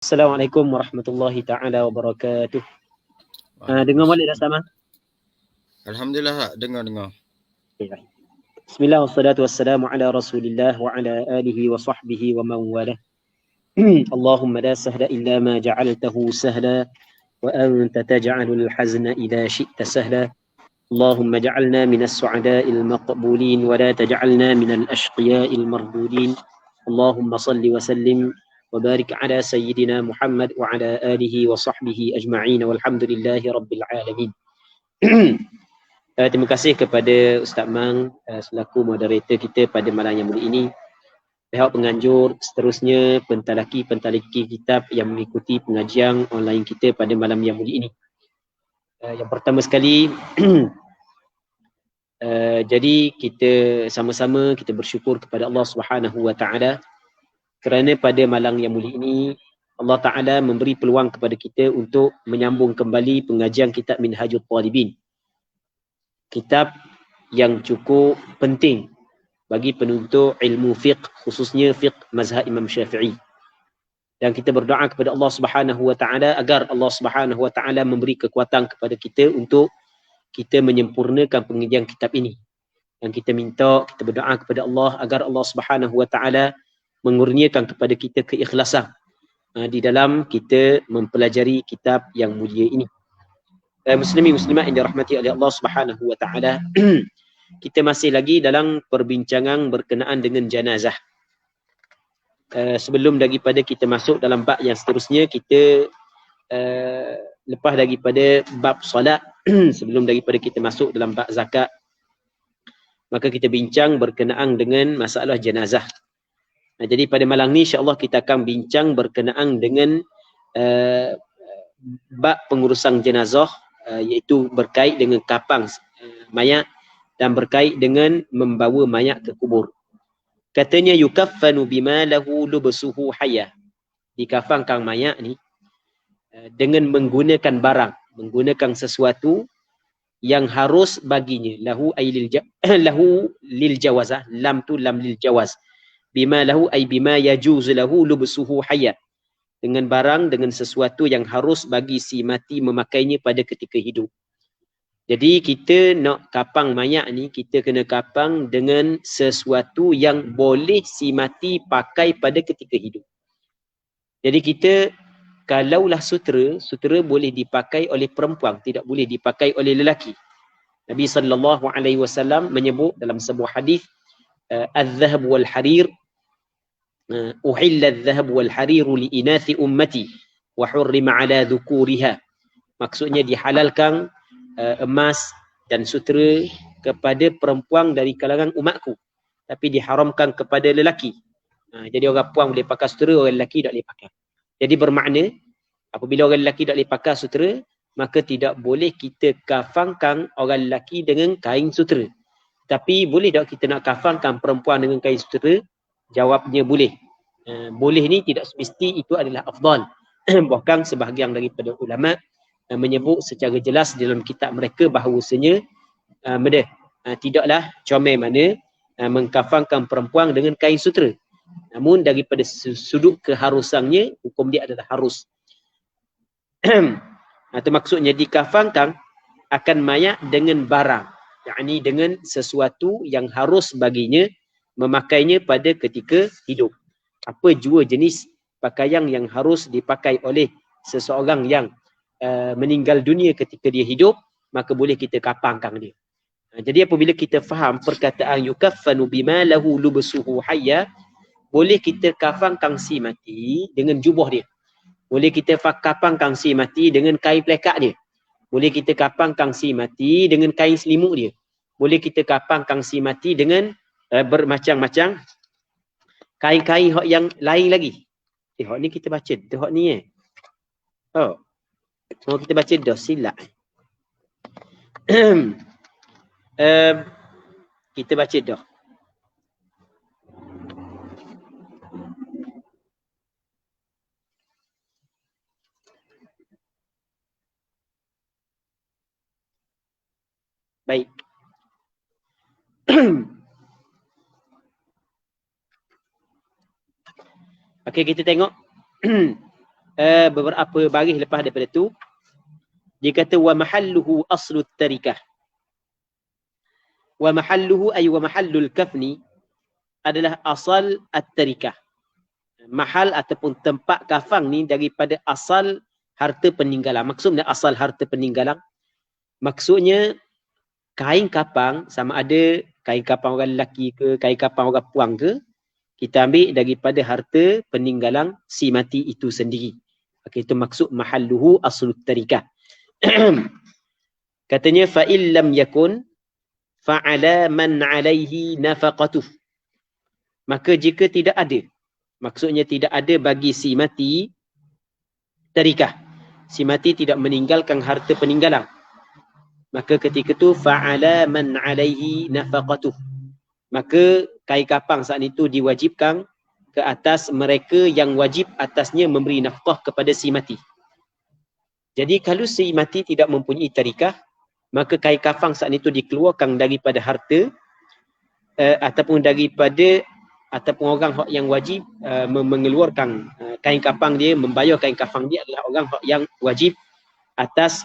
Assalamualaikum warahmatullahi ta'ala wabarakatuh. Dengar balik dah sama? Alhamdulillah, dengar. Bismillah wassalatu wassalamu ala rasulillah wa ala alihi wa sahbihi wa man walah. Allahumma la sahla illa ma ja'altahu sahla wa anta taj'alul hazna idha syi'ta sahla. Allahumma ja'alna minas su'ada'il maqbulin wa la taj'alna minal ashqiya'il mardudin. Allahumma salli wa sallim وبارك على سيدنا محمد وعلى آله وصحبه أجمعين والحمد لله رب العالمين. Terima kasih kepada Ustaz Mang selaku moderator kita pada malam yang mulia ini. Pihak penganjur, seterusnya pentalaki kitab yang mengikuti pengajian online kita pada malam yang mulia ini. Yang pertama sekali, jadi kita sama-sama kita bersyukur kepada Allah Subhanahu wa taala kerana pada malam yang mulia ini Allah Ta'ala memberi peluang kepada kita untuk menyambung kembali pengajian kitab Minhajul Talibin. Kitab yang cukup penting bagi penuntut ilmu fiqh, khususnya fiqh mazhab Imam Syafi'i. Dan kita berdoa kepada Allah Subhanahu wa taala agar Allah Subhanahu wa taala memberi kekuatan kepada kita untuk kita menyempurnakan pengajian kitab ini. Dan kita berdoa kepada Allah agar Allah Subhanahu wa taala mengurniakan kepada kita keikhlasan di dalam kita mempelajari kitab yang mulia ini. Muslimin muslimat yang dirahmati oleh Allah Subhanahu wa taala, kita masih lagi dalam perbincangan berkenaan dengan jenazah. Sebelum daripada kita masuk dalam bab yang seterusnya, kita lepas daripada bab solat, sebelum daripada kita masuk dalam bab zakat, maka kita bincang berkenaan dengan masalah jenazah. Jadi pada malam ni insya-Allah kita akan bincang berkenaan dengan bab pengurusan jenazah, iaitu berkait dengan kapang mayat dan berkait dengan membawa mayat ke kubur. Katanya yukaffanu bima lahu lubsuhu hayya. Dikafankan mayat ni dengan menggunakan barang, menggunakan sesuatu yang harus baginya. Lahu lil jawazah, lam tu lam lil jawaz. Bima lahu ay bima yajuz lahu lubsuhu hayat, dengan barang, dengan sesuatu yang harus bagi si mati memakainya pada ketika hidup. Jadi kita nak kapang mayat ni, kita kena kapang dengan sesuatu yang boleh si mati pakai pada ketika hidup. Jadi kita, kalaulah sutera boleh dipakai oleh perempuan, tidak boleh dipakai oleh lelaki. Nabi SAW menyebut dalam sebuah hadis, al-dhahab wal harir uhilla al-dhahab wal hariru li inathi ummati wa hurrima ala dhukuriha. Maksudnya dihalalkan emas dan sutera kepada perempuan dari kalangan umatku, tapi diharamkan kepada lelaki. Jadi orang puan boleh pakai sutera, orang lelaki tak boleh pakai. Jadi bermakna apabila orang lelaki tak boleh pakai sutera, maka tidak boleh kita kafankan orang lelaki dengan kain sutera. Tapi boleh tak kita nak kafankan perempuan dengan kain sutera? Jawabnya boleh. Boleh ni tidak semesti itu adalah afdal. Bahkan sebahagian daripada ulama menyebut secara jelas dalam kitab mereka bahawasanya tidaklah comel mana mengkafankan perempuan dengan kain sutera. Namun daripada sudut keharusannya, hukum dia adalah harus. Itu maksudnya dikafankan akan mayat dengan barang, yakni dengan sesuatu yang harus baginya memakainya pada ketika hidup. Apa jua jenis pakaian yang harus dipakai oleh seseorang yang meninggal dunia ketika dia hidup, maka boleh kita kapangkan dia. Jadi apabila kita faham perkataan yukaffanu bima lahu lubsuhu hayya, boleh kita kafankan si mati dengan jubah dia. Boleh kita kapangkan si mati dengan kain pelekat dia. Boleh kita kapangkan si mati dengan kain selimut dia. Boleh kita kapangkan si mati dengan bermacam-macam kain-kain hak yang lain lagi. Hak ni kita baca dah hak ni Oh. Semua kita baca dah silap. Kita baca dah. Baik. Okey, kita tengok beberapa baris lepas daripada tu dia kata wa mahalluhu aslu tarikah. Wa mahalluhu ay wa mahallul kafni adalah asal at-tarikah. Mahal ataupun tempat kafang ni daripada asal harta peninggalan. Maksudnya asal harta peninggalan. Maksudnya kain kapang, sama ada kain kapang orang lelaki ke, kain kapang orang puang ke, kita ambil daripada harta peninggalan si mati itu sendiri. Okay, itu maksud mahalluhu aslut tarikah. Katanya fa illam yakun fa'ala man 'alaihi nafaqatuh. Maka jika tidak ada, maksudnya tidak ada bagi si mati tarikah. Si mati tidak meninggalkan harta peninggalan. Maka ketika tu fa'ala man 'alaihi nafaqatuh. Maka kain kapang saat itu diwajibkan ke atas mereka yang wajib atasnya memberi nafkah kepada si mati. Jadi kalau si mati tidak mempunyai tarikah, maka kain kafang saat itu dikeluarkan daripada harta ataupun daripada ataupun orang yang wajib mengeluarkan kain kafang dia, membayar kain kafang dia adalah orang yang wajib atas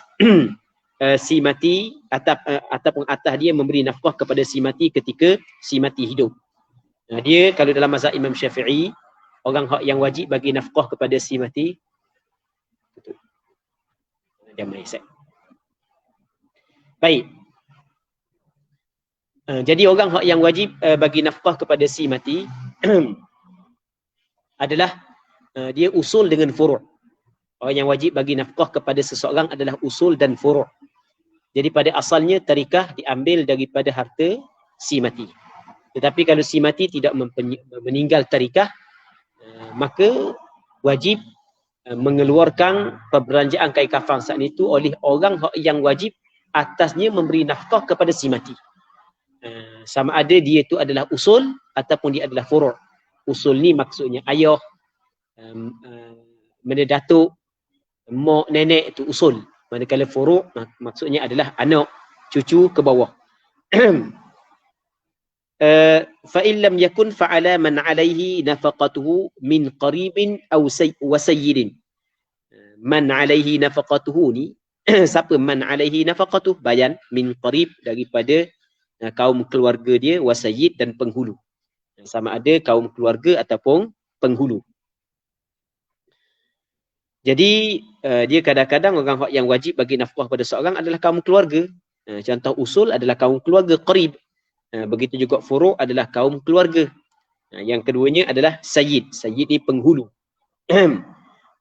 si mati ataupun atas dia memberi nafkah kepada si mati ketika si mati hidup. Dia kalau dalam mazhab Imam Syafi'i, orang yang wajib bagi nafkah kepada si mati. Baik. Jadi orang yang wajib bagi nafkah kepada si mati adalah dia usul dengan furu'. Orang yang wajib bagi nafkah kepada seseorang adalah usul dan furu'. Jadi pada asalnya tarikah diambil daripada harta si mati. Tetapi kalau si mati tidak meninggal tarikah, maka wajib mengeluarkan perbelanjaan kain kafan saat itu oleh orang yang wajib atasnya memberi nafkah kepada si mati. Sama ada dia itu adalah usul ataupun dia adalah furu'. Usul ni maksudnya ayah, mana datuk, mak, nenek itu usul. Manakala furu' maksudnya adalah anak, cucu ke bawah. Fa illam yakun fa'ala man 'alaihi nafaqatuhu min qaribin aw sayyidin. Man 'alaihi nafaqatuhu ni siapa man 'alaihi nafaqatuh? Bayan min qarib daripada kaum keluarga dia, wasayyid dan penghulu. Sama ada kaum keluarga ataupun penghulu. Jadi dia kadang-kadang orang yang wajib bagi nafkah pada seorang adalah kaum keluarga. Contoh usul adalah kaum keluarga qarib. Begitu juga furu' adalah kaum keluarga. Yang keduanya adalah sayyid. Sayyid ni penghulu.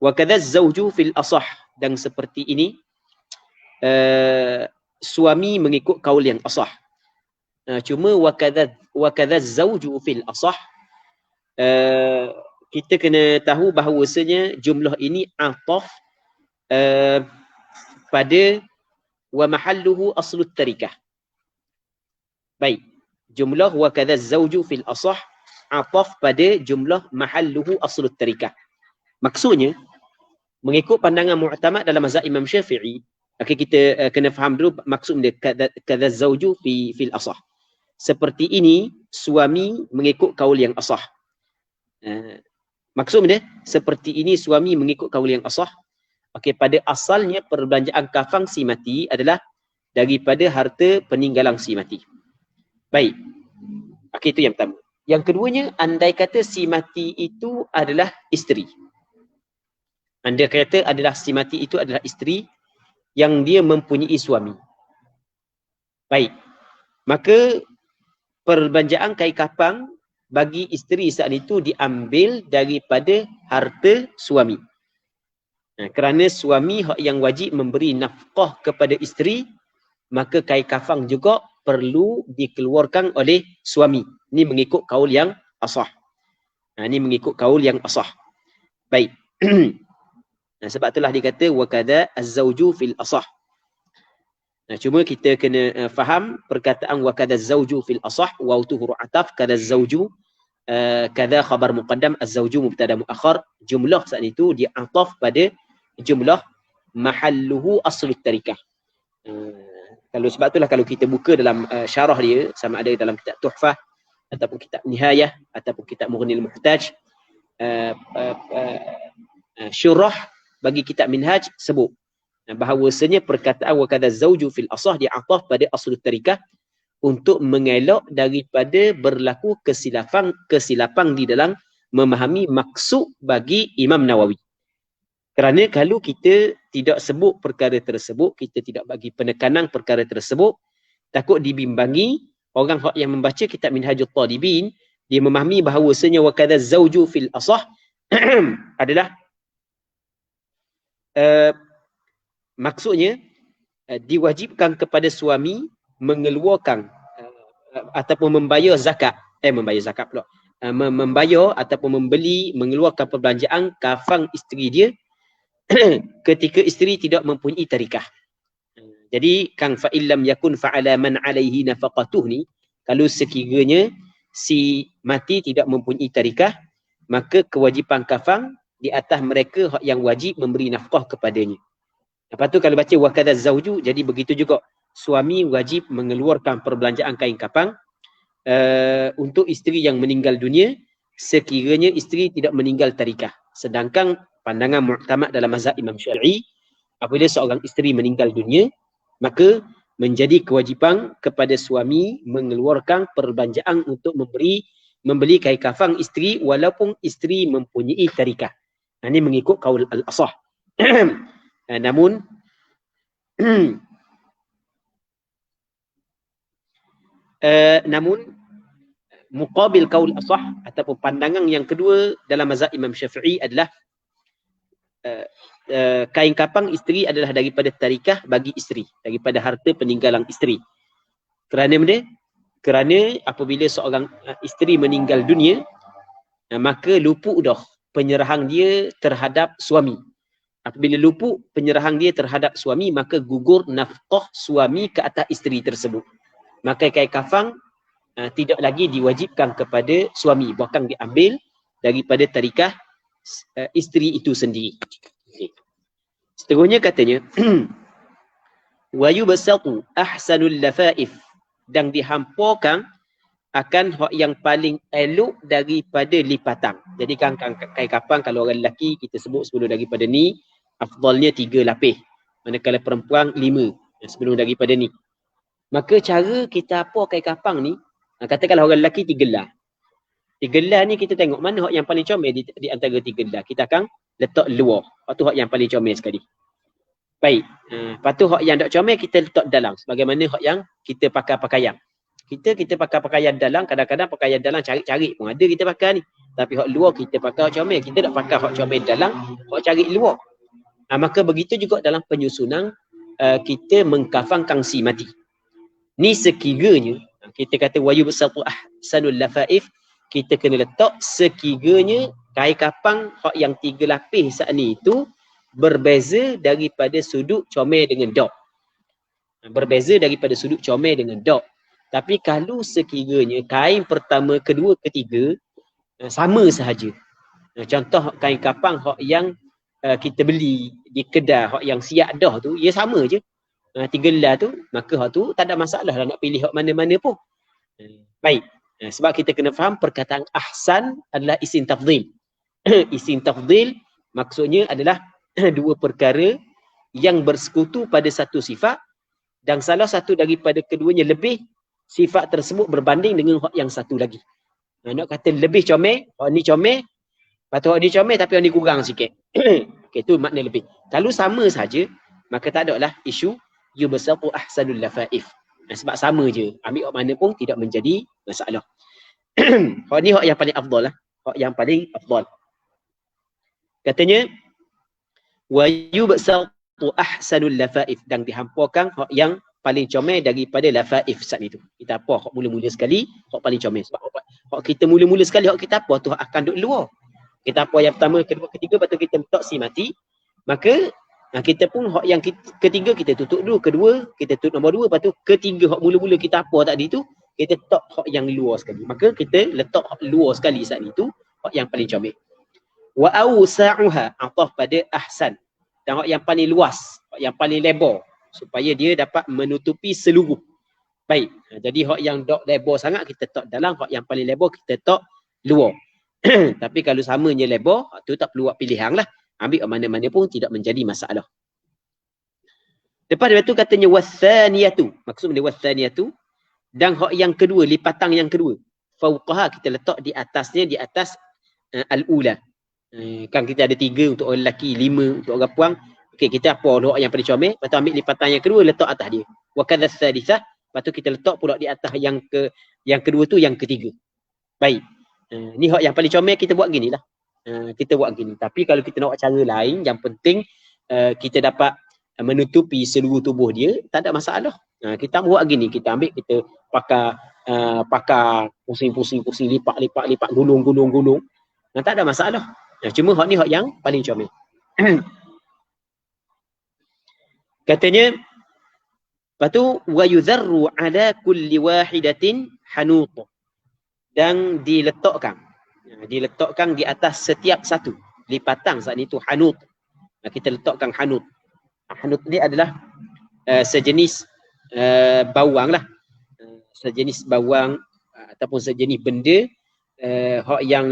Wa kadza zawju fil asah. Dan seperti ini suami mengikut kaul yang asah. Cuma wa kadza zawju fil asah, kita kena tahu bahawasanya jumlah ini ataf pada wa mahalluhu aslut tarikah. Baik, jumlah wa kadza zawju fil asah ataf pada jumlah mahalluhu aslut tarikah. Maksudnya mengikut pandangan mu'tamad dalam mazhab Imam Syafi'i, okay, kita kena faham dulu maksud dia kadza zawju fil asah. Seperti ini suami mengikut kaul yang asah. Maksud dia seperti ini suami mengikut kaul yang asah. Okey, pada asalnya perbelanjaan kafan si mati adalah daripada harta peninggalan si mati. Baik. Okey, itu yang pertama. Yang keduanya, andai kata si mati itu adalah isteri. Andai kata adalah si mati itu adalah isteri yang dia mempunyai suami. Baik. Maka perbelanjaan kain kafan bagi isteri saat itu diambil daripada harta suami. Kerana suami yang wajib memberi nafkah kepada isteri, maka kain kafan juga perlu dikeluarkan oleh suami. Ini mengikut kaul yang asah. Ini mengikut kaul yang asah. Baik. Sebab itulah dikata wa kadza az-zawju fil asah. Cuma kita kena faham perkataan wa kadza az-zawju fil asah, waw tu huruf ataf, kadza az-zawju kadza khabar muqaddam, az-zawju mubtada muakhar. Jumlah saat itu diataf pada jumlah mahalluhu aslut tarikah. Kalau sebab itulah kalau kita buka dalam syarah dia, sama ada dalam kitab Tuhfah ataupun kitab Nihayah ataupun kitab Mughnil Muhtaj, syurah bagi kitab Minhaj sebut bahawasanya perkataan wa kadza zauju fil asah di'athaf pada aslu tarikah untuk mengelak daripada berlaku kesilapan di dalam memahami maksud bagi Imam Nawawi. Kerana kalau kita tidak sebut perkara tersebut, kita tidak bagi penekanan perkara tersebut, takut dibimbangi orang yang membaca kitab Minhajul Talibin, dia memahami bahawasanya wa kadza zauju fil asah adalah maksudnya diwajibkan kepada suami mengeluarkan ataupun membayar zakat pula, membayar ataupun mengeluarkan perbelanjaan kafan isteri dia ketika isteri tidak mempunyai tarikah. Jadi kang fa illam yakun fa'ala man alaihi nafaqatuh ni, kalau sekiranya si mati tidak mempunyai tarikah, maka kewajipan kafan di atas mereka yang wajib memberi nafkah kepadanya. Lepas tu kalau baca wa kadza zauju, jadi begitu juga suami wajib mengeluarkan perbelanjaan kain kafan untuk isteri yang meninggal dunia sekiranya isteri tidak meninggal tarikah. Sedangkan pandangan mu'tamad dalam mazhab Imam Syafi'i, apabila seorang isteri meninggal dunia, maka menjadi kewajipan kepada suami mengeluarkan perbelanjaan untuk membeli kain kafan isteri walaupun isteri mempunyai tarikah. Ini mengikut kaul al-asah. Namun muqabil kaul asah ataupun pandangan yang kedua dalam mazhab Imam Syafi'i adalah kain kafan isteri adalah daripada tarikah bagi isteri, daripada harta peninggalan isteri. Kerana apabila seorang isteri meninggal dunia, maka luput dah penyerahan dia terhadap suami. Apabila luput penyerahan dia terhadap suami, maka gugur nafkah suami ke atas isteri tersebut. Maka kain kafan tidak lagi diwajibkan kepada suami, bahkan diambil daripada tarikah isteri itu sendiri. Okay. Seterusnya katanya wa yubsatu ahsanul lafaif, dan dihamparkan akan hak yang paling elok daripada lipatan. Jadi kan kain kafan kalau orang lelaki kita sebut sebelum daripada ni afdalnya 3 lapis, manakala perempuan 5 sebelum daripada ni. Maka cara kita apa kain kafan ni, katakanlah orang lelaki 3 gelar. 3 gelar ni kita tengok mana hak yang paling comel di antara 3 gelar. Kita akan letak luar. Lepas tu hak yang paling comel sekali. Baik. Lepas tu hak yang tak comel kita letak dalam. Sebagaimana hak yang kita pakai pakaian. Kita pakai pakaian dalam, kadang-kadang pakaian dalam cari-cari pun ada kita pakai ni. Tapi hak luar kita pakai hak comel. Kita tak pakai hak comel dalam, hak cari luar. Maka begitu juga dalam penyusunan kita mengkafankan si mati. Ni sekiranya kita kata wayu bersatu ahsanul lafaif, kita kena letak sekiranya kain kafan hak yang 3 lapis saat ni itu berbeza daripada sudut comel dengan dok. Berbeza daripada sudut comel dengan dok. Tapi kalau sekiranya kain pertama, kedua, ketiga sama sahaja. Contoh kain kafan hak yang kita beli di kedai, hak yang siap dah tu, ia sama je. 3 gelar tu, maka hak tu tak ada masalah lah nak pilih hak mana-mana pun. Baik. Sebab kita kena faham perkataan ahsan adalah isim tafdhil. Isim tafdhil maksudnya adalah 2 perkara yang bersekutu pada satu sifat dan salah satu daripada keduanya lebih, sifat tersebut berbanding dengan hak yang satu lagi. Nak kata lebih comel, hak ni comel, patut hak ni comel tapi hak ni kurang sikit. Okay, tu makna lebih. Kalau sama saja, maka tak ada lah isu yubsatu ahsanul lafaif. Sebab sama je, ambil hak mana pun tidak menjadi masalah. Hak ni hak yang paling afdal lah. Hak yang paling afdal. Katanya wa yubsatu ahsanul lafaif, dan dihamparkan hak yang paling comel daripada lafaif saat itu. Kita apa hak mula-mula sekali, hak paling comel. Sebab hak kita mula-mula sekali, hak kita apa tu akan duduk luar. Kita apa yang pertama, kedua, ketiga, lepas tu kita letak si mati. Maka kita pun hak yang ketiga kita tutup dulu, kedua kita tutup nombor 2, lepas tu ketiga hak mula-mula kita apa tadi tu kita letak hak yang luar sekali. Maka kita letak hak luar sekali saat itu, hak yang paling comel. Wa awsa'uha, ataf pada ahsan, dan hak yang paling luas, hak yang paling lebar, supaya dia dapat menutupi seluruh. Baik. Jadi hak yang dok lebar sangat kita letak dalam, hak yang paling lebar kita letak luar. Tapi kalau samanya lebar, tu tak perlu buat pilihan lah. Ambil mana-mana pun tidak menjadi masalah. Lepas itu katanya wasaniyatu. Maksud dia wasaniyatu. Dan hak yang kedua, lipatan yang kedua. Fauqaha, kita letak di atasnya, di atas al-ula. Kan kita ada 3 untuk orang lelaki, 5 untuk orang puang. Okey, kita apa hak yang paling comel, lepas tu ambil lipatan yang kedua, letak atas dia. Wa kadza sadisah, lepas tu kita letak pula di atas yang kedua tu yang ketiga. Baik. Ni hak yang paling comel, kita buat ginilah. Kita buat gini. Tapi kalau kita nak buat cara lain, yang penting kita dapat menutupi seluruh tubuh dia, tak ada masalah. Kita buat gini, kita ambil, kita pakai pusing, lipat, gulung. Tak ada masalah. Cuma hak ni hak yang paling comel. Katanya, lepas tu wa yuzarru ala kulli wahidatin hanut. Dan diletakkan di atas setiap satu lipatan saat itu hanut. Kita letakkan hanut. Hanut ni adalah sejenis bawang lah. Sejenis bawang ataupun sejenis benda hak yang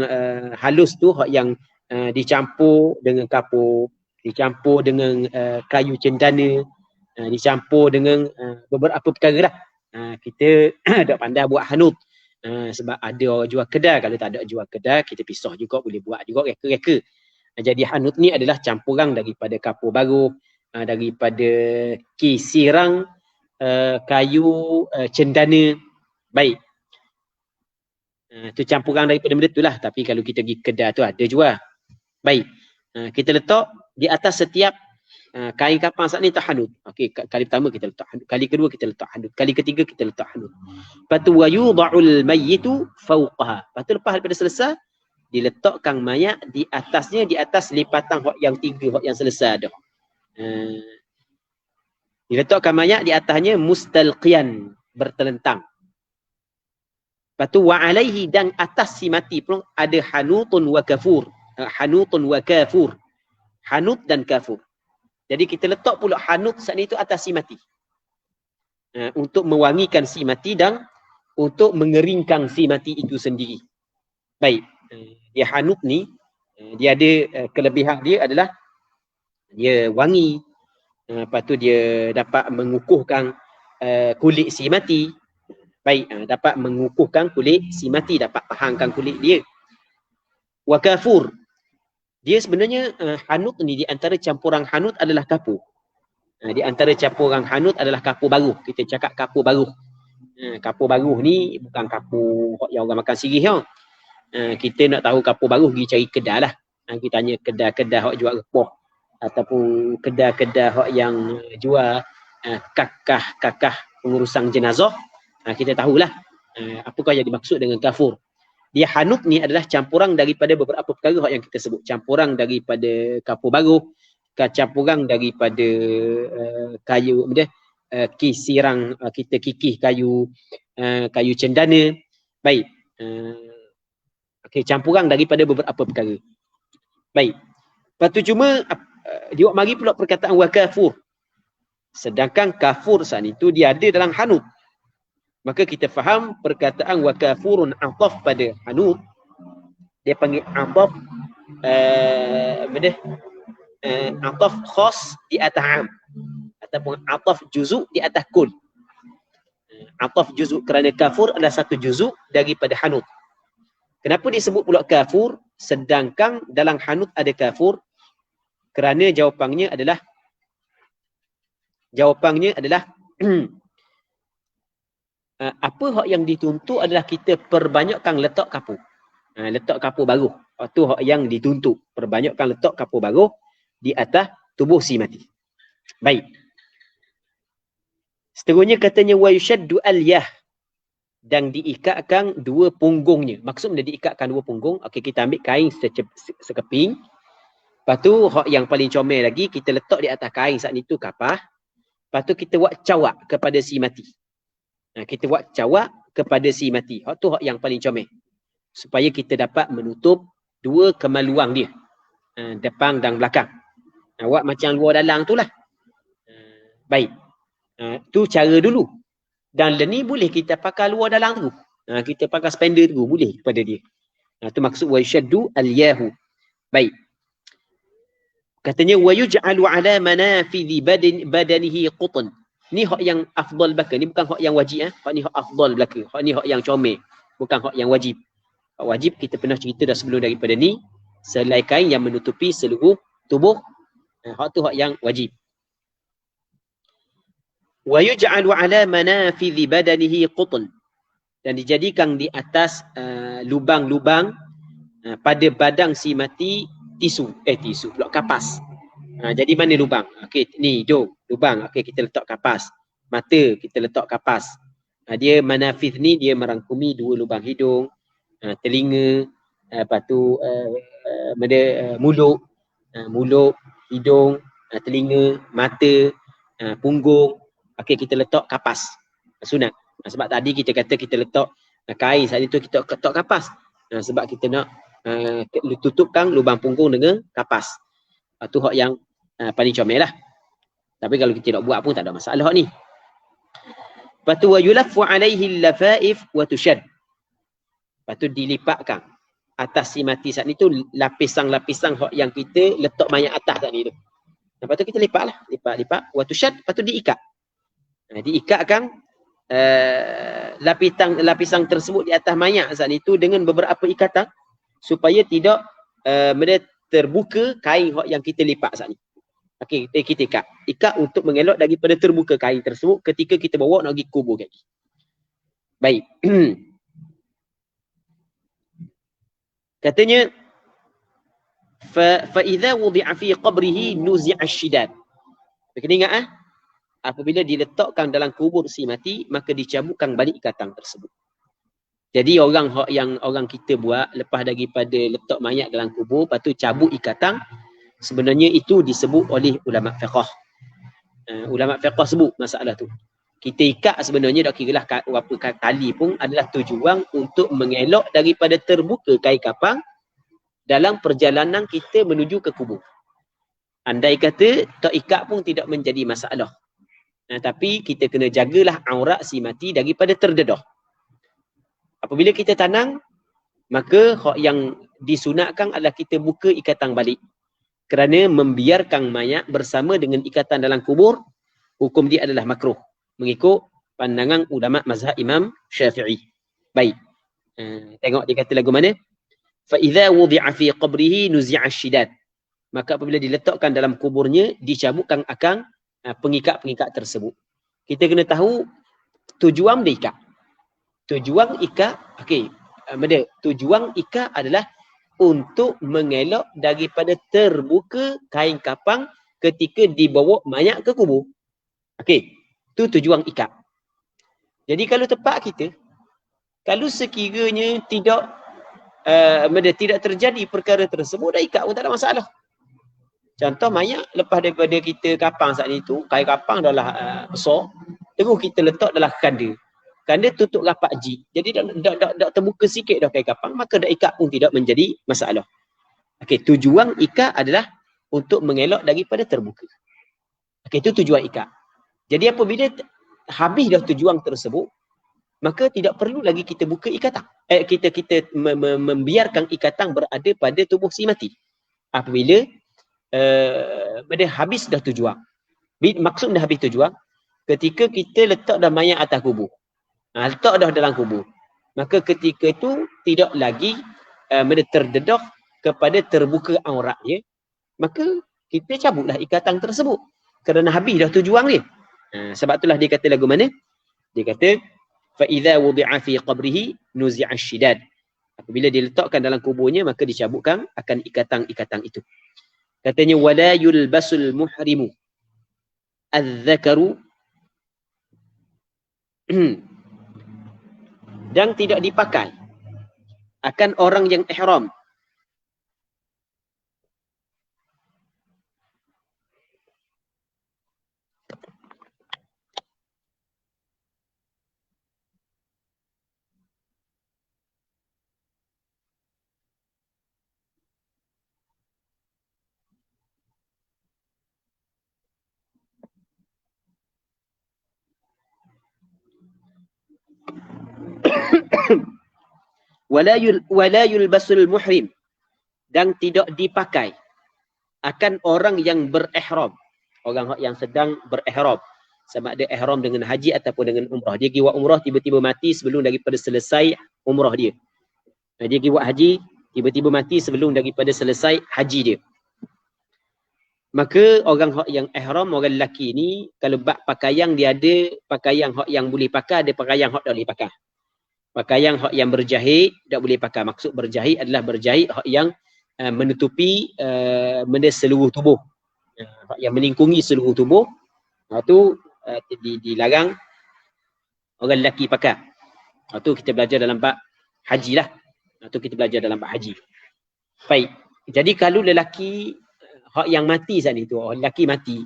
halus tu, hak yang dicampur dengan kapur, dicampur dengan kayu cendana, dicampur dengan beberapa perkara lah. Kita tak pandai buat hanut. Sebab ada orang jual kedai, kalau tak ada jual kedai, kita pisah juga, boleh buat juga reka-reka. Jadi hanut ni adalah campuran daripada kapur baru, daripada kisirang, kayu cendana. Baik. Itu campuran daripada benda tu lah. Tapi kalau kita pergi kedai tu ada jual. Baik. Kita letak di atas setiap kain kapang saat ni tak hanut. Okey, kali pertama kita letak hanut, kali kedua kita letak hanut, kali ketiga kita letak hanut. Lepas tu wa yudha'ul mayyitu fawqaha. Lepas tu lepas daripada selesai, diletakkan mayat di atasnya, di atas lipatan hak yang 3, hak yang selesai dah. Diletakkan mayat di atasnya mustalqiyan, bertelentang. Lepas tu wa alaihi, dan atas si mati pun ada hanutun wa kafur. Hanutun wa kafur. Hanut dan kafur. Jadi kita letak pula hanut saat itu atas si mati. Untuk mewangikan si mati dan untuk mengeringkan si mati itu sendiri. Baik. Dia hanut ni, dia ada kelebihan dia adalah dia wangi. Lepas tu dia dapat mengukuhkan kulit si mati. Baik, dapat mengukuhkan kulit si mati, dapat tahankan kulit dia. Wa kafur. Dia sebenarnya hanut ni, di antara campuran hanut adalah kapur. Di antara campuran hanut adalah kapur baruh. Kita cakap kapur baruh. Kapur baruh ni bukan kapur yang orang makan sirih. Kita nak tahu kapur baruh, pergi cari kedai lah. Kita tanya kedai-kedai yang jual repah. Ataupun kedai-kedai yang jual kakah pengurusan jenazah. Kita tahulah apakah yang dimaksud dengan kafur. Dia hanut ni adalah campuran daripada beberapa perkara yang kita sebut. Campuran daripada kapur baruh, campuran daripada kayu, kisirang, kita kikih kayu cendana. Baik. Okey, campuran daripada beberapa perkara. Baik. Lepas tu cuma dia mari pula perkataan wa kafur. Sedangkan kafur saat itu dia ada dalam hanut. Maka kita faham perkataan wa kafurun ataf pada hanut. Dia panggil ataf ataf khas di atas am, ataupun ataf juzuk di atas kul. Ataf juzuk kerana kafur adalah satu juzuk daripada hanut. Kenapa disebut pula kafur sedangkan dalam hanut ada kafur? Kerana jawapannya adalah apa hak yang dituntut adalah kita perbanyakkan letak kapur. Letak kapur baruh. Itu hak yang dituntut. Perbanyakkan letak kapur baruh di atas tubuh si mati. Baik. Seterusnya katanya wa yushaddu al-yah, dan diikatkan 2 punggungnya. Maksudnya diikatkan 2 punggung. Okey, kita ambil kain sekeping. Lepas tu hak yang paling comel lagi, kita letak di atas kain saat itu kapah. Lepas tu kita buat cawak kepada si mati. Kita buat cawak kepada si mati. Hak tu hak yang paling comel. Supaya kita dapat menutup 2 kemaluan dia. Depan dan belakang. Buat macam luar dalam tu lah. Baik. Tu cara dulu. Dan ni boleh kita pakai luar dalam tu. Kita pakai spender tu. Boleh kepada dia. Tu maksud wa yushaddu al-yahu. Baik. Katanya wa yuj'alu ala manafidhi badanihi qutn. Ni hak yang afdal belaka. Ni bukan hak yang wajib. Hak ni hak afdal belaka. Hak ni hak yang comel. Bukan hak yang wajib. Hak wajib kita pernah cerita dah sebelum daripada ni. Selai kain yang menutupi seluruh tubuh. Hak tu hak yang wajib. Wa yuj'alu ala manafidhi badanihi qutn. Dan dijadikan di atas lubang-lubang pada badan si mati tisu pula kapas. Jadi mana lubang? Okey, ni hidung, lubang. Okey, kita letak kapas. Mata kita letak kapas. Dia manafidh ni dia merangkumi dua lubang hidung, telinga, lepas tu mulut, hidung, telinga, mata, punggung. Okey, kita letak kapas. Sunat. Sebab tadi kita kata kita letak kain, saat itu kita letak kapas. Sebab kita nak tutupkan lubang punggung dengan kapas. Itu hak yang paling comel lah. Tapi kalau kita nak buat pun tak ada masalah hak ni. Lepas tu wa yulaffu alaihi al-lafaif wa tushad. Lepas tu dilipatkan atas si mati saat ni tu lapisan-lapisan hak yang kita letak mayat atas saat ni tu. Lepas tu kita lipat lah. Lipat. Wa tushad. Lepas tu diikat. Diikatkan lapisan tersebut di atas mayat saat itu dengan beberapa ikatan supaya tidak terbuka kain yang kita lipat saat ni. Okey, kita ikat untuk mengelak daripada terbuka kain tersebut ketika kita bawa nak pergi kubur lagi. Baik. Katanya fa idza wudi'a fi qabrihi nuzi'a ash-shidad. Kena ingat apabila diletakkan dalam kubur si mati, maka dicabutkan balik ikatan tersebut. Jadi orang kita buat lepas daripada letak mayat dalam kubur, lepas tu cabut ikatan, sebenarnya itu disebut oleh ulama fiqh. Ulama fiqh sebut masalah tu. Kita ikat sebenarnya dak kiralah berapa kali pun adalah tujuan untuk mengelak daripada terbuka kain kafan dalam perjalanan kita menuju ke kubur. Andai kata tak ikat pun tidak menjadi masalah. Tapi kita kena jagalah aurat si mati daripada terdedah. Apabila kita tanang, maka hak yang disunatkan adalah kita buka ikatan balik. Kerana membiarkan mayat bersama dengan ikatan dalam kubur, hukum dia adalah makruh. Mengikut pandangan ulama mazhab Imam Syafi'i. Baik. Tengok dia kata lagu mana? Fa idza wudi'a fi qabrihi nuzi'a ash-shidad. Maka apabila diletakkan dalam kuburnya, dicabutkan akan pengikat-pengikat tersebut. Kita kena tahu tujuan dia ikat. Tujuan ikat, okey, tujuan ikat adalah untuk mengelak daripada terbuka kain kafan ketika dibawa mayat ke kubur. Okey, itu tujuan ikat. Jadi kalau tempat kita, kalau sekiranya tidak terjadi perkara tersebut, dah ikat pun tak ada masalah. Contoh mayat lepas daripada kita kapang saat itu, kain kapang adalah besar, terus kita letak dalam kanda. Kanda tutup rapat jik. Jadi dak terbuka sikit dah kain kapang, maka dak ikat pun tidak menjadi masalah. Okey, tujuan ikat adalah untuk mengelak daripada terbuka. Okey, itu tujuan ikat. Jadi apabila habis dah tujuan tersebut, maka tidak perlu lagi kita buka ikatan. Kita membiarkan ikatan berada pada tubuh si mati. Apabila habis dah tujuan. Maksud dah habis tujuan, ketika kita letak dah mayat atas kubur, letak dah dalam kubur, maka ketika itu tidak lagi terdedah kepada terbuka auratnya, maka kita cabutlah ikatan tersebut kerana habis dah tujuan dia. Sebab itulah dia kata lagu mana? Dia kata fa idza wudi'a fi qabrihi nuzi'a ash-shidad. Apabila diletakkan dalam kuburnya, maka dicabutkan akan ikatan-ikatan itu. Katanya wala yulbasul muhrimu adz-dzakaru dan tidak dipakai akan orang yang ihram wala yulbasul muhrim dan tidak dipakai akan orang yang berihram. Orang yang sedang berihram. Sama ada ihram dengan haji ataupun dengan umrah. Dia pergi buat umrah, tiba-tiba mati sebelum daripada selesai umrah dia. Dia pergi buat haji, tiba-tiba mati sebelum daripada selesai haji dia. Maka orang yang ihram, orang lelaki ni, kalau bab pakaian dia ada pakaian yang boleh pakai, ada pakaian tak boleh pakai. Pakaian yang berjahit tak boleh pakai. Maksud berjahit adalah berjahit yang menutupi seluruh tubuh. Yang melingkungi seluruh tubuh. Itu dilarang orang lelaki pakai. Itu kita belajar dalam bab haji lah. Itu kita belajar dalam bab haji. Baik. Jadi kalau lelaki yang mati saat itu, orang lelaki mati.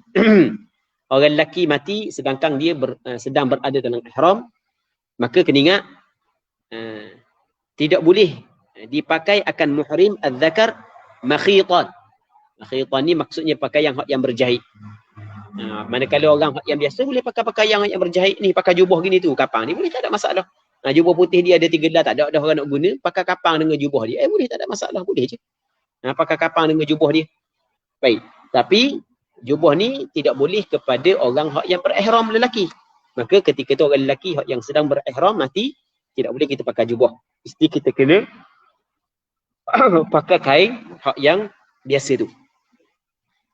Orang lelaki mati sedangkan dia sedang berada dalam ihram, maka kena ingat tidak boleh dipakai akan muhrim az-zakar makhitan. Makhitan ni maksudnya pakaian yang berjahit. Manakala orang yang biasa boleh pakai pakaian yang berjahit ni, pakai jubah gini tu, kapang ni boleh, tak ada masalah. Jubah putih dia ada 3 gelar, tak ada orang nak guna, pakai kapang dengan jubah dia, boleh, tak ada masalah, boleh je. Pakai kapang dengan jubah dia. Baik, tapi jubah ni tidak boleh kepada orang yang berihram lelaki. Maka ketika tu orang lelaki yang sedang berihram mati, tidak boleh kita pakai jubah. Mesti kita kena pakai kain yang biasa tu.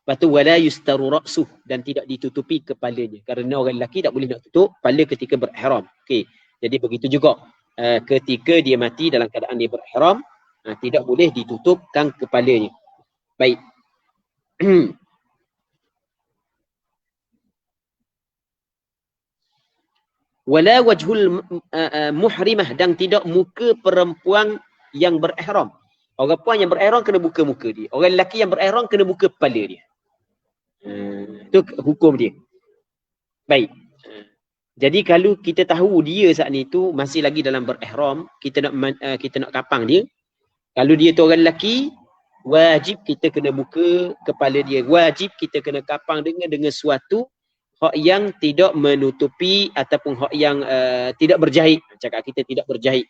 Lepas tu wala yustaru ra'suh, dan tidak ditutupi kepalanya. Kerana orang lelaki tak boleh nak tutup kepala ketika berihram. Okey. Jadi begitu juga ketika dia mati dalam keadaan dia berihram, tidak boleh ditutupkan kepalanya. Baik. Wala wajhul muhrimah, dan tidak muka perempuan yang berihram. Orang perempuan yang berihram kena buka muka dia. Orang lelaki yang berihram kena buka kepala dia. Itu hukum dia. Baik. Jadi kalau kita tahu dia saat ni tu masih lagi dalam berihram, kita nak kapang dia. Kalau dia tu orang lelaki, wajib kita kena buka kepala dia. Wajib kita kena kapang dengan suatu yang tidak menutupi ataupun yang tidak berjahit. Cakap kita tidak berjahit.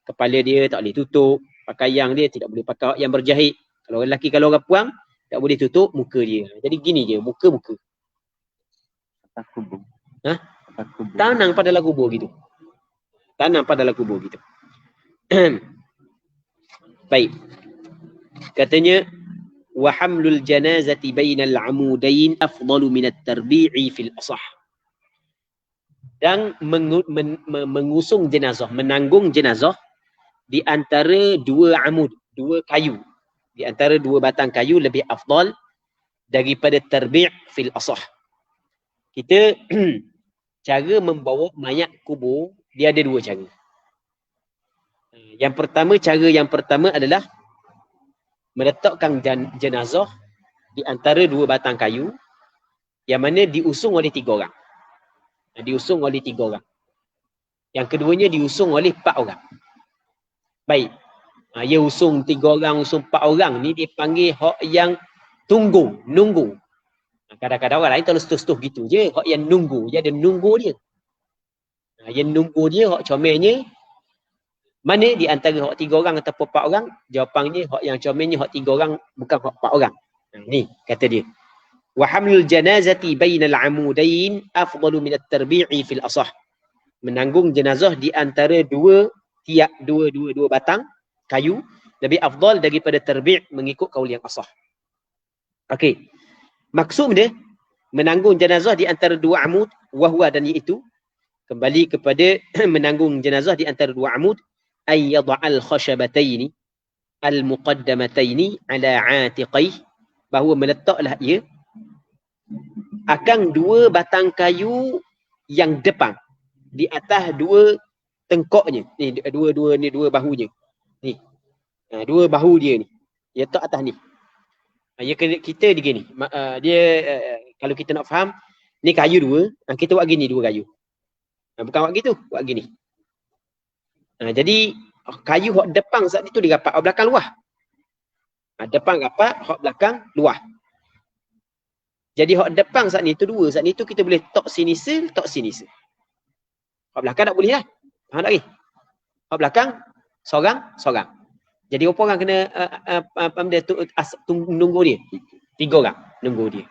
Kepala dia tak boleh tutup, pakaian dia tidak boleh pakai yang berjahit. Kalau orang lelaki, kalau orang puang tak boleh tutup muka dia. Jadi gini je, muka-muka. Kubur. Tanang pada dalam kubur gitu. Tanang pada dalam kubur gitu. Baik. Katanya wa hamlul janazati bainal amudain afdalu min at-tarbi'i fil asah. Dan mengusung jenazah, menanggung jenazah di antara 2 amud, 2 kayu. Di antara 2 batang kayu lebih afdal daripada tarbi' fil asah. Kita cara membawa mayat kubur, dia ada 2 cara. Cara yang pertama adalah meletakkan jenazah di antara 2 batang kayu yang mana diusung oleh 3 orang. Diusung oleh 3 orang. Yang keduanya diusung oleh 4 orang. Baik. Dia usung 3 orang, usung 4 orang ni dia panggil hak yang nunggu. Kadang-kadang orang lain terus setuh gitu je. Hak yang nunggu, dia ada nunggu dia. Yang nunggu dia, hak comelnya, mana di antara hak 3 orang ataupun 4 orang? Jawapannya hak yang comelnya hak 3 orang, bukan hak 4 orang. Ni kata dia. Wa hamlul janazati bainal amudain afdalu min at-tarbi'i fil asah. Menanggung jenazah di antara 2 batang kayu lebih afdal daripada tarbi' mengikut kaul yang asah. Okey. Maksud dia menanggung jenazah di antara 2 amud, wahwa, dan iaitu kembali kepada menanggung jenazah di antara 2 amud, ay yad'al khashabataini al-muqaddamataini ala 'atiqai, bahawa meletaklah ia akan 2 batang kayu yang depan di atas 2 tengkoknya. Ni 2 bahunya. Ni. 2 bahu dia ni. Dia letak atas ni. Kita begini. Dia kalau kita nak faham, ni kayu 2, kita buat gini 2 kayu. Bukan buat gitu, buat gini. Jadi kayu hak depan saat itu dirapat, hak belakang luah. Depan rapat, hak belakang luah. Jadi hak depan saat ni tu 2, saat ni tu kita boleh tok sini sel. Hak belakang tak boleh lah. Faham tak lagi? Hak belakang seorang. Jadi berapa orang kena nunggu dia? 3 orang nunggu dia.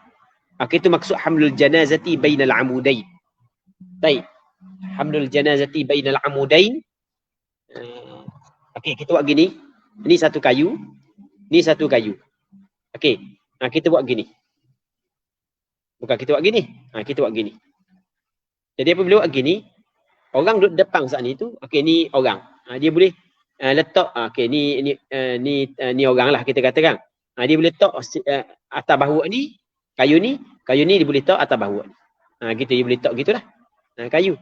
Itu maksud hamlul janazati bainal amudain. Baik. Hamlul janazati bainal amudain. Okey, kita buat gini. Ini satu kayu. Ni satu kayu. Okey. Kita buat gini. Bukan kita buat gini. Kita buat gini. Jadi apabila buat gini, orang duduk depan saat ni tu, okey ni orang. Dia boleh letak okey ni orang lah kita katakan. Dia boleh letak atas bahu ni, kayu ni dia boleh letak atas bahu ni. Gitu dia boleh letak gitulah. Kayu.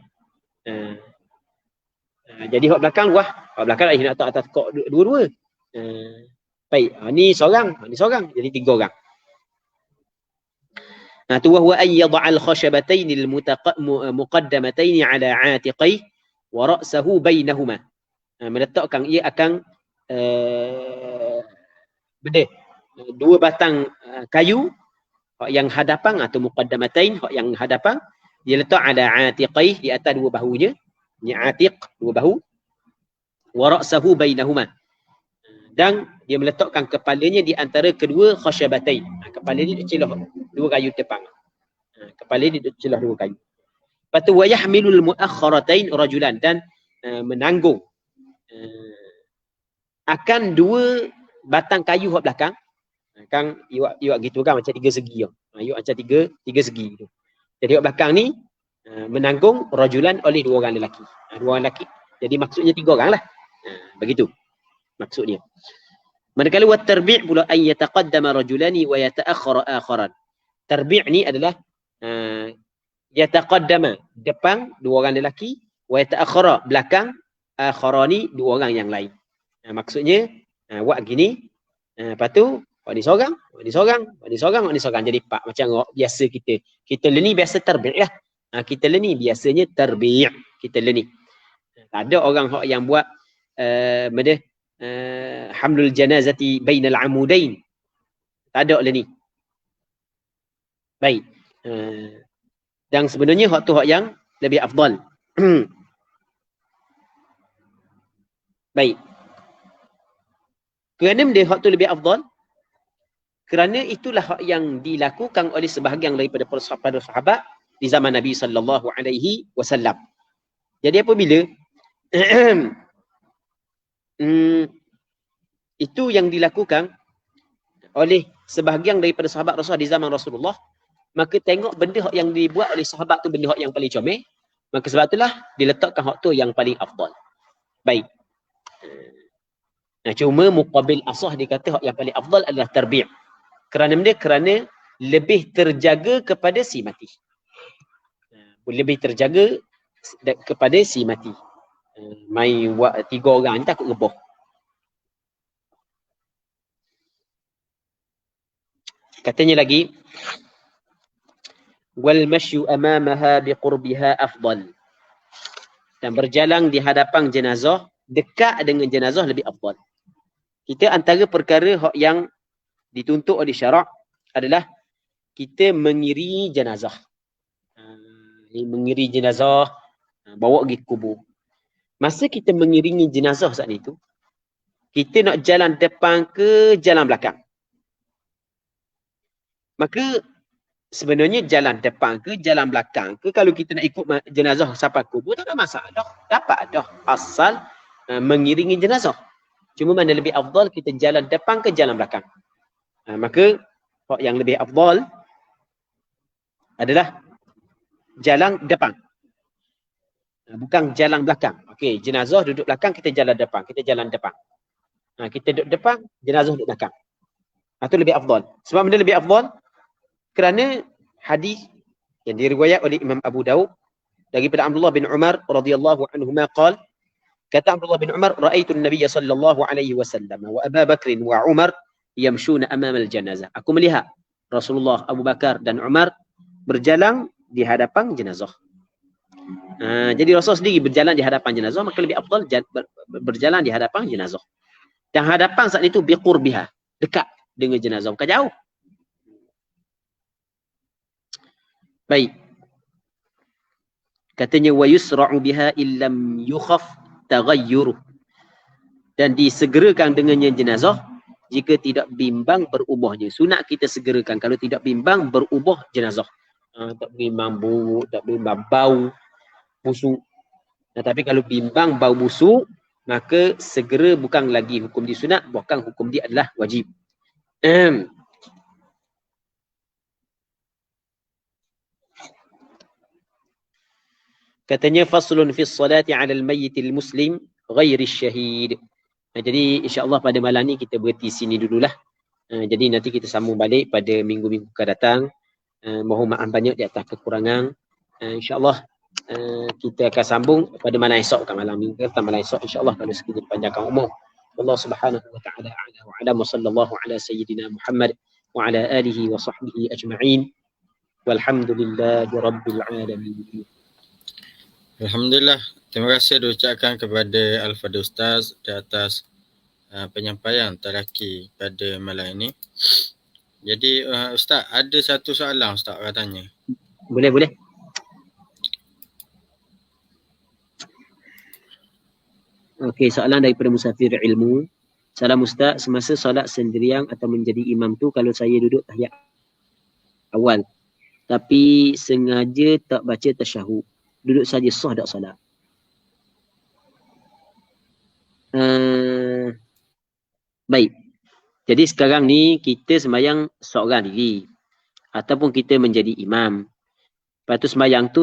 Jadi hak belakang luah, hak belakang nak letak atas kok dua-dua. Baik, ni seorang, jadi 3 orang. Tu huwa an yad'al khashabatayn al-muqaddamatayn ala 'atiqai wa ra'sahu bainahuma. Meletakkan ia akan dua batang kayu hak yang hadapan atau muqaddamatain, hak yang hadapan dia letak ala 'atiqai, di atas dua bahunya. Ni 'atiq, dua bahu. Wa ra'sahu bainahuma. Dan dia meletakkan kepalanya di antara kedua khasyabatain. Kepala dia duduk celah dua kayu depan. Kepala dia duduk celah dua kayu. Lepas tu wa yahmilul muakhkharatain rajulan, dan menanggung akan dua batang kayu hak belakang. Kan iwak gitu kan macam 3 segi. Iwak macam 3 segi tu. Jadi hak belakang ni menanggung rajulan oleh 2 orang lelaki. 2 orang lelaki. Jadi maksudnya 3 orang lah. Begitu maksudnya. Manakala wa tarbi' pula ay yataqaddama rajulani wa yata'akhkhara akharan. Tarbi' ni adalah yataqaddama depan 2 orang lelaki, wa yata'akhkhara belakang akharani 2 orang yang lain. Maksudnya buat gini, lepas tu buat ni seorang, buat ni seorang, jadi 4 macam biasa kita leni biasa tarbi' lah. Kita leni biasanya tarbi', kita leni. Tak ada orang hak yang buat hamlul janazati bainal amudain. Tak ada leni. Baik. Dan sebenarnya hak tu hak yang lebih afdal. Baik. Kerana dia hak tu lebih afdal, kerana itulah hak yang dilakukan oleh sebahagian daripada para sahabat di zaman Nabi sallallahu alaihi wasallam. Jadi apabila itu yang dilakukan oleh sebahagian daripada sahabat Rasul di zaman Rasulullah, maka tengok benda yang dibuat oleh sahabat tu benda yang paling comel, maka sebab itulah diletakkan hak tu yang paling afdal. Baik. Cuma muqabil asah dia kata hak yang paling afdal adalah tarbi'. Kerana lebih terjaga kepada si mati. Lebih terjaga kepada si mati. Main 3 orang ni takut reboh. Katanya lagi, wal mashyu amamaha biqurbiha afdal. Dan berjalan di hadapan jenazah, dekat dengan jenazah lebih afdal. Kita antara perkara hak yang dituntut oleh syarak adalah kita mengiringi jenazah. Mengiringi jenazah, bawa pergi kubur. Masa kita mengiringi jenazah saat itu, kita nak jalan depan ke jalan belakang. Maka sebenarnya jalan depan ke jalan belakang ke, kalau kita nak ikut jenazah sampai kubur tak ada masalah. Dapat dah asal mengiringi jenazah. Cuma mana lebih afdal kita jalan depan ke jalan belakang. Maka yang lebih afdal adalah jalan depan. Bukan jalan belakang. Okey, jenazah duduk belakang, kita jalan depan. Kita jalan depan. Kita duduk depan, jenazah duduk belakang. Itu lebih afdal. Sebab benda lebih afdal kerana hadis yang diriwayat oleh Imam Abu Daud daripada Abdullah bin Umar radhiyallahu anhuma qala, kata Abdullah bin Umar, ra'aitu an-nabiy sallallahu alaihi wasallam wa Abu Bakr wa Umar yamshuna amama al-janazah. Aku melihat Rasulullah, Abu Bakar dan Umar berjalan di hadapan jenazah. Jadi Rasul sendiri berjalan di hadapan jenazah, maka lebih afdal berjalan di hadapan jenazah. Dan hadapan saat itu biqurbiha, dekat dengan jenazah, bukan jauh. Baik. Katanya wa yusra'u biha illam yukhaf taghayyuruh. Dan disegerakan dengannya jenazah jika tidak bimbang berubahnya. Sunat kita segerakan. Kalau tidak bimbang berubah jenazah. Tak bimbang buruk, tak bimbang bau busuk. Tapi kalau bimbang bau busuk, maka segera bukan lagi hukum dia sunat, bahkan hukum dia adalah wajib. Katanya faslun fi salati 'ala al-mayyit al-muslim ghairi syahid. Jadi insya-Allah pada malam ni kita berhenti sini dululah. Jadi nanti kita sambung balik pada minggu-minggu akan datang. Mohon maaf banyak di atas kekurangan. Insya-Allah kita akan sambung pada malam esok, bukan malam minggu, atau malam esok insya-Allah kalau sekiranya dipanjangkan umur. Allah Subhanahu wa taala a'la wa a'lam, sallallahu ala sayyidina Muhammad wa ala alihi wa sahbihi ajma'in. Walhamdulillahi rabbil alamin. Alhamdulillah. Terima kasih diucapkan kepada Al-Fadhil Ustaz di atas penyampaian talaki pada malam ini. Jadi Ustaz, ada satu soalan Ustaz katanya. Boleh. Okey, soalan daripada Musafir Ilmu. Salam Ustaz, semasa solat sendirian atau menjadi imam tu, kalau saya duduk tahiyat awal tapi sengaja tak baca tasyahud, duduk saja, sah tak solat? Baik. Jadi sekarang ni kita sembahyang seorang diri ataupun kita menjadi imam. Lepas tu sembahyang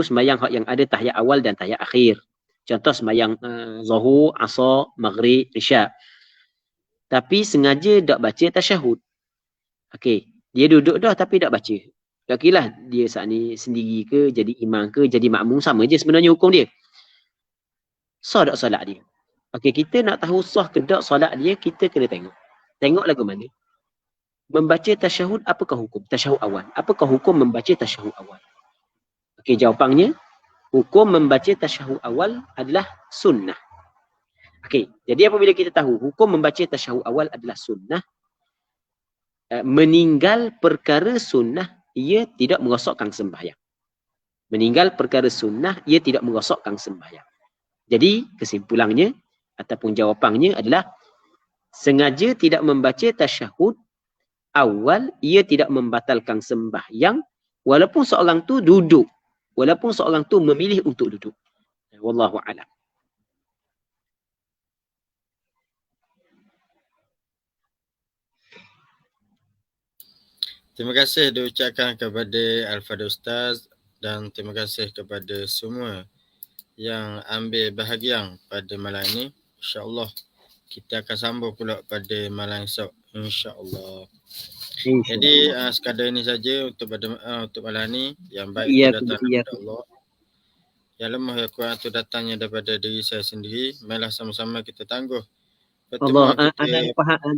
hak yang ada tahiyat awal dan tahiyat akhir. Contoh sembahyang Zuhur, Asar, Maghrib, Isyak. Tapi sengaja tak baca tasyahud. Okey, dia duduk dah tapi tak baca. Tak kira dia saat ni sendiri ke, jadi imam ke, jadi makmum, sama je sebenarnya hukum dia. Sah tak solat dia? Okey, kita nak tahu sah ke tak solat dia, kita kena tengok. Tengok lagu mana. Membaca tasyahud, apakah hukum? Tasyahud awal. Apakah hukum membaca tasyahud awal? Okey, jawapannya, hukum membaca tasyahud awal adalah sunnah. Okey, jadi apabila kita tahu hukum membaca tasyahud awal adalah sunnah, meninggal perkara sunnah, ia tidak merosakkan sembahyang. Meninggal perkara sunnah, ia tidak merosakkan sembahyang. Jadi kesimpulannya ataupun jawapannya adalah sengaja tidak membaca tasyahud awal, ia tidak membatalkan sembahyang walaupun seorang tu duduk, walaupun seorang tu memilih untuk duduk. Wallahu a'lam. Terima kasih diucapkan kepada Al-Fadhil Ustaz dan terima kasih kepada semua yang ambil bahagian pada malam ini. InsyaAllah kita akan sambung pula pada malam esok. InsyaAllah. Jadi sekadar ini saja untuk malam ini. Yang baik itu datang daripada Allah. Yang lemah yang kurang itu datangnya daripada diri saya sendiri. Marilah sama-sama kita tangguh. Allah, anda faham?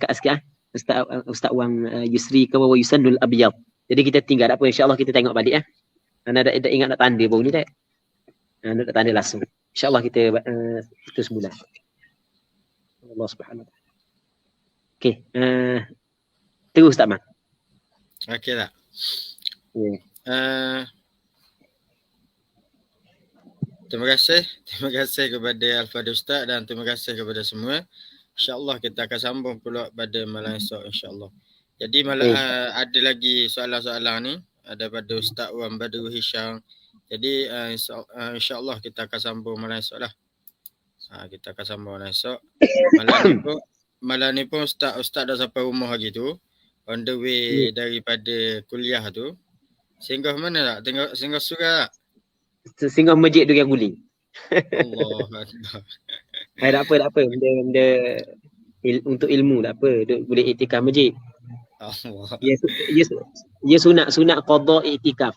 Sikit. Ustaz Wang Yusri ke wa yusannul abyad. Jadi kita tinggal apa, insya-Allah kita tengok balik . Anda dah ingat nak tanda baru ni tak? Anda nak tanda langsung. Insya-Allah kita terus mula. Allah Subhanahu wa taala. Okey, terus Ustaz Man. Okey tak? Terima kasih kepada Al-Fadhil Ustaz dan terima kasih kepada semua. InsyaAllah kita akan sambung pula pada malam esok insyaAllah. Jadi malam ada lagi soalan-soalan ni daripada Ustaz Wan Badru Hisham. Jadi insyaAllah kita akan sambung malam esok lah. Kita akan sambung malam esok. Malam ni pun Ustaz dah sampai rumah lagi tu. On the way daripada kuliah tu. Singgah mana tak? Singgah surau tak? Singgah masjid Durian Guling. Allah Akbar. Tak apa. Benda untuk ilmu tak apa. Boleh iktikaf masjid. Allah. Ia sunat qada iktikaf.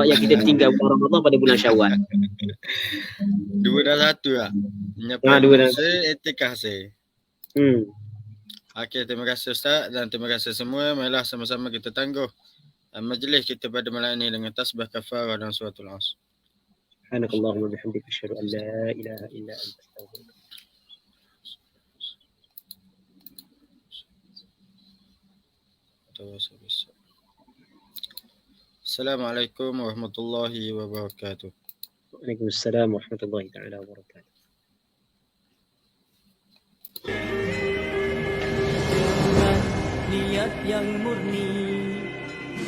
Yang kita tinggal bulan Ramadan pada bulan Syawal. Dua dah satu lah. Dua dah. Iktikaf saya. Okey, terima kasih Ustaz dan terima kasih semua. Marilah sama-sama kita tangguh majlis kita pada malam ini dengan tasbih kafarah dan suratul Asr. Subhanakallahumma bihamdika asyhadu an la ilaha illa anta astaghfiruka. Assalamualaikum warahmatullahi wabarakatuh. Waalaikumsalam warahmatullahi taala wabarakatuh. niat yang murni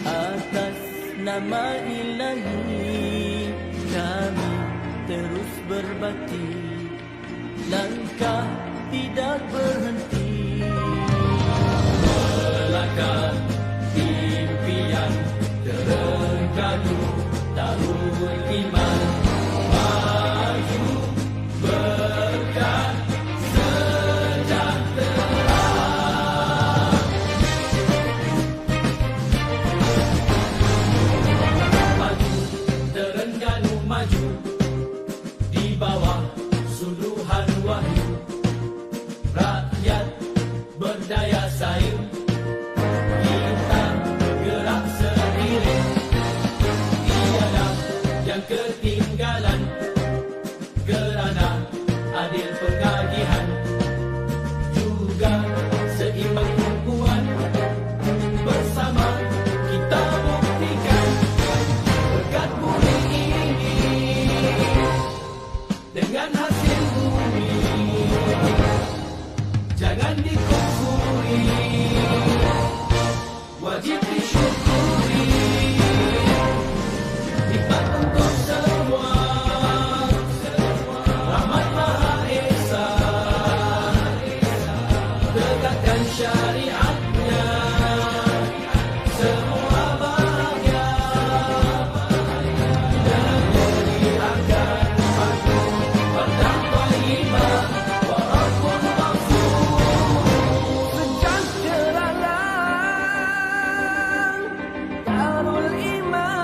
atas nama Ilahi, kami terus berbakti, langkah tidak berhenti. Melangkah impian terengganu tahun iman, maju berkah sejahtera. Maju Terengganu maju di bawah suluhan wahyu, rakyat berdaya saing, kita gerak seiring, tiada yang ketinggalan kerana adil pengagihan, juga seimbang tumpuan, bersama kita buktikan berkat bumi ini dengan hasil bumi jangan dikufuri, wajib disyukuri, nikmat untuk semua, rahmat Maha Esa, tegakkan syariatnya, semua bahagia, negeri akan maju, bertakwa iman, walaupun sejahteralah Darul Iman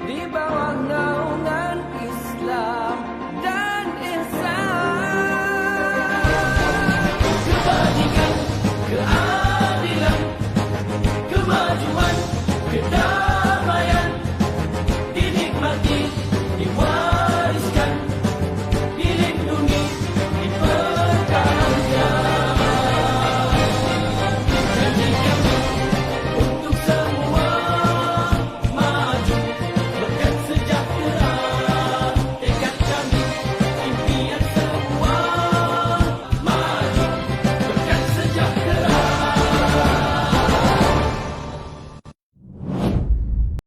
di bawah naungan Islam dan ihsan. Kebajikan, keadilan, kemajuan, kedamaian.